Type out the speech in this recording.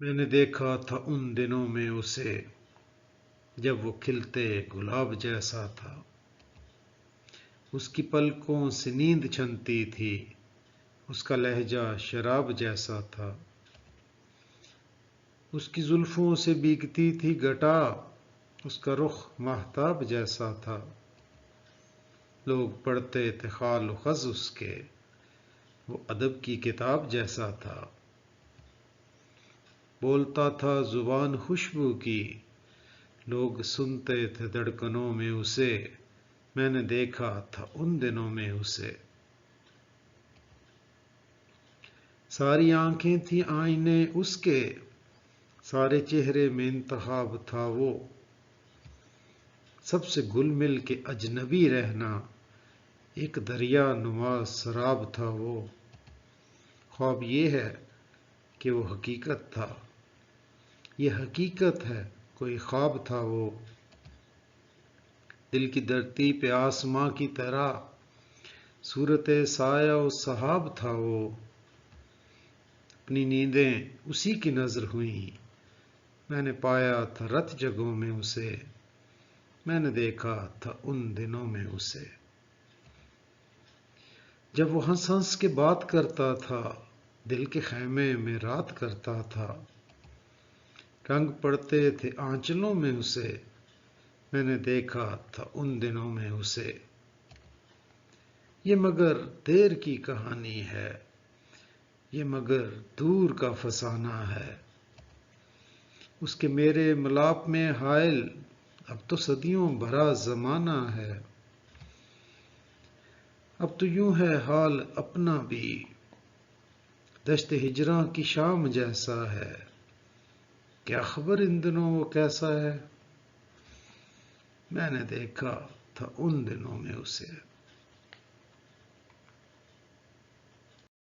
میں نے دیکھا تھا ان دنوں میں اسے جب وہ کھلتے گلاب جیسا تھا۔ اس کی پلکوں سے نیند چھنتی تھی، اس کا لہجہ شراب جیسا تھا۔ اس کی زلفوں سے بیگتی تھی گھٹا، اس کا رخ ماہتاب جیسا تھا۔ لوگ پڑھتے تھے خال و خز اس کے، وہ ادب کی کتاب جیسا تھا۔ بولتا تھا زبان خوشبو کی، لوگ سنتے تھے دھڑکنوں میں اسے۔ میں نے دیکھا تھا ان دنوں میں اسے۔ ساری آنکھیں تھیں آئینے اس کے، سارے چہرے میں انتخاب تھا وہ۔ سب سے گل مل کے اجنبی رہنا، ایک دریا نما سراب تھا وہ۔ خواب یہ ہے کہ وہ حقیقت تھا، یہ حقیقت ہے کوئی خواب تھا وہ۔ دل کی دھرتی پہ آسماں کی طرح، صورت سایہ و سحاب تھا وہ۔ اپنی نیندیں اسی کی نذر ہوئیں، میں نے پایا تھا رت جگہوں میں اسے۔ میں نے دیکھا تھا ان دنوں میں اسے۔ جب وہ ہنس ہنس کے بات کرتا تھا، دل کے خیمے میں رات کرتا تھا۔ رنگ پڑتے تھے آنچلوں میں اسے، میں نے دیکھا تھا ان دنوں میں اسے۔ یہ مگر دیر کی کہانی ہے، یہ مگر دور کا فسانہ ہے۔ اس کے میرے ملاپ میں حائل اب تو صدیوں بھرا زمانہ ہے۔ اب تو یوں ہے حال اپنا بھی، دشت ہجراں کی شام جیسا ہے۔ کیا خبر ان دنوں وہ کیسا ہے؟ میں نے دیکھا تھا ان دنوں میں اسے۔